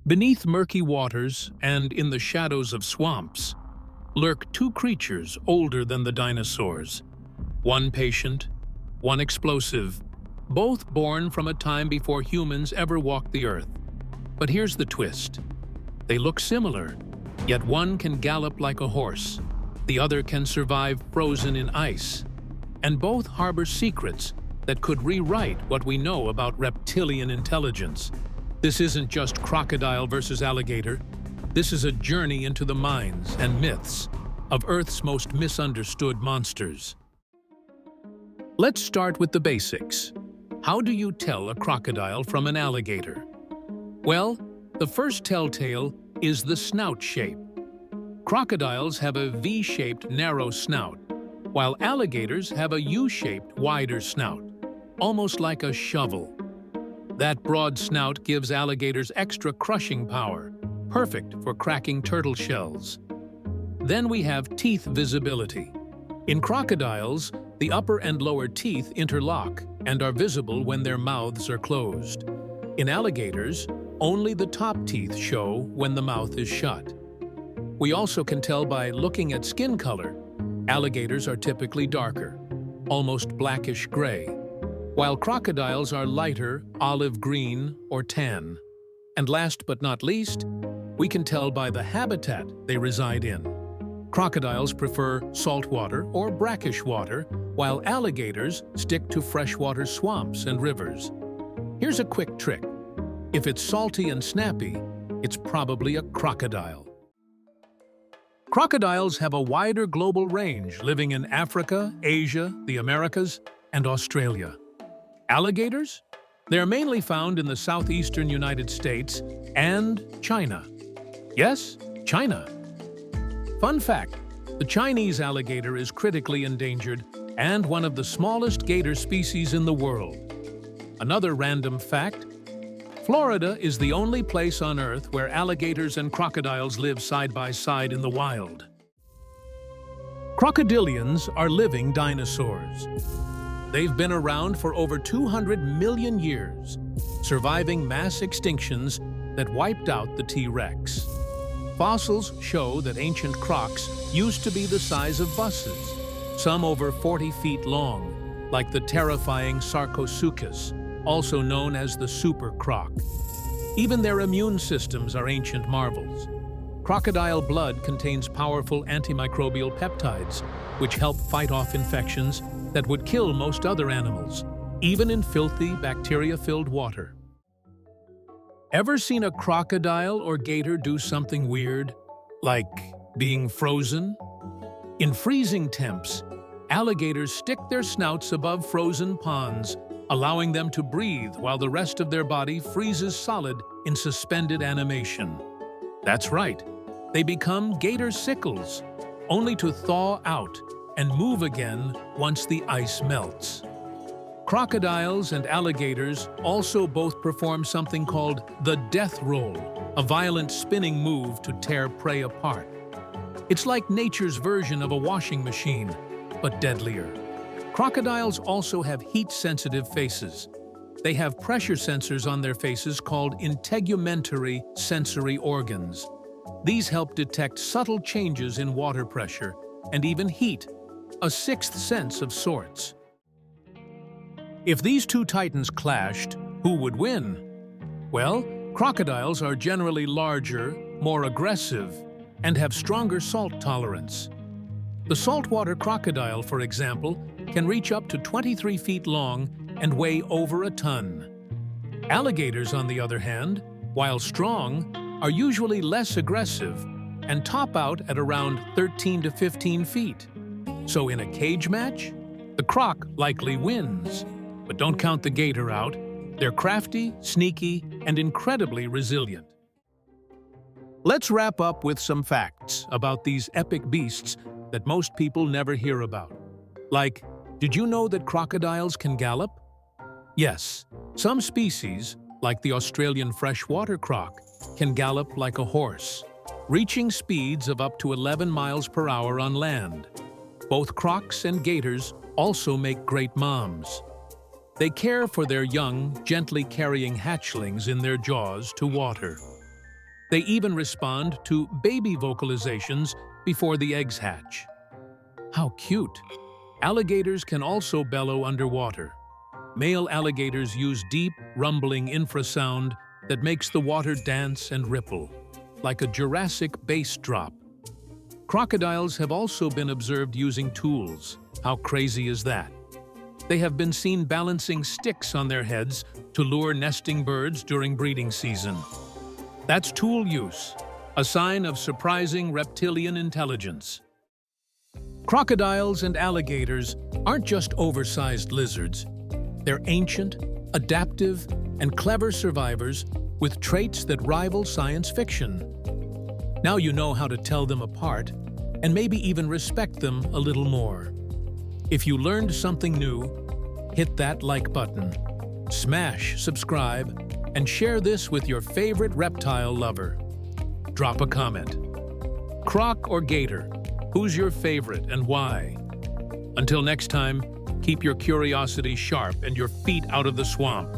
Beneath murky waters and in the shadows of swamps lurk two creatures older than the dinosaurs. One patient, one explosive, both born from a time before humans ever walked the earth. But here's the twist. They look similar, yet one can gallop like a horse, the other can survive frozen in ice, and both harbor secrets that could rewrite what we know about reptilian intelligence. This isn't just crocodile versus alligator. This is a journey into the minds and myths of Earth's most misunderstood monsters. Let's start with the basics. How do you tell a crocodile from an alligator? Well, the first telltale is the snout shape. Crocodiles have a V-shaped narrow snout, while alligators have a U-shaped wider snout, almost like a shovel. That broad snout gives alligators extra crushing power, perfect for cracking turtle shells. Then we have teeth visibility. In crocodiles, the upper and lower teeth interlock and are visible when their mouths are closed. In alligators, only the top teeth show when the mouth is shut. We also can tell by looking at skin color. Alligators are typically darker, almost blackish gray, while crocodiles are lighter olive green or tan. And last but not least, we can tell by the habitat they reside in. Crocodiles prefer saltwater or brackish water, while alligators stick to freshwater swamps and rivers. Here's a quick trick. If it's salty and snappy, it's probably a crocodile. Crocodiles have a wider global range, living in Africa, Asia, the Americas, and Australia. Alligators? They're mainly found in the southeastern United States and China. Yes, China. Fun fact, the Chinese alligator is critically endangered and one of the smallest gator species in the world. Another random fact, Florida is the only place on Earth where alligators and crocodiles live side by side in the wild. Crocodilians are living dinosaurs. They've been around for over 200 million years, surviving mass extinctions that wiped out the T-Rex. Fossils show that ancient crocs used to be the size of buses, some over 40 feet long, like the terrifying Sarcosuchus, also known as the super croc. Even their immune systems are ancient marvels. Crocodile blood contains powerful antimicrobial peptides, which help fight off infections that would kill most other animals, even in filthy, bacteria-filled water. Ever seen a crocodile or gator do something weird, like being frozen? In freezing temps, alligators stick their snouts above frozen ponds, allowing them to breathe while the rest of their body freezes solid in suspended animation. That's right, they become gator sickles, only to thaw out and move again once the ice melts. Crocodiles and alligators also both perform something called the death roll, a violent spinning move to tear prey apart. It's like nature's version of a washing machine, but deadlier. Crocodiles also have heat-sensitive faces. They have pressure sensors on their faces called integumentary sensory organs. These help detect subtle changes in water pressure and even heat, a sixth sense of sorts. If these two titans clashed, who would win? Well, crocodiles are generally larger, more aggressive, and have stronger salt tolerance. The saltwater crocodile, for example, can reach up to 23 feet long and weigh over a ton. Alligators, on the other hand, while strong, are usually less aggressive and top out at around 13 to 15 feet. So in a cage match, the croc likely wins. But don't count the gator out. They're crafty, sneaky, and incredibly resilient. Let's wrap up with some facts about these epic beasts that most people never hear about. Like, did you know that crocodiles can gallop? Yes, some species, like the Australian freshwater croc, can gallop like a horse, reaching speeds of up to 11 miles per hour on land. Both crocs and gators also make great moms. They care for their young, gently carrying hatchlings in their jaws to water. They even respond to baby vocalizations before the eggs hatch. How cute! Alligators can also bellow underwater. Male alligators use deep, rumbling infrasound that makes the water dance and ripple, like a Jurassic bass drop. Crocodiles have also been observed using tools. How crazy is that? They have been seen balancing sticks on their heads to lure nesting birds during breeding season. That's tool use, a sign of surprising reptilian intelligence. Crocodiles and alligators aren't just oversized lizards. They're ancient, adaptive, and clever survivors with traits that rival science fiction. Now you know how to tell them apart and maybe even respect them a little more. If you learned something new, hit that like button, smash subscribe, and share this with your favorite reptile lover. Drop a comment. Croc or Gator, who's your favorite and why? Until next time, keep your curiosity sharp and your feet out of the swamp.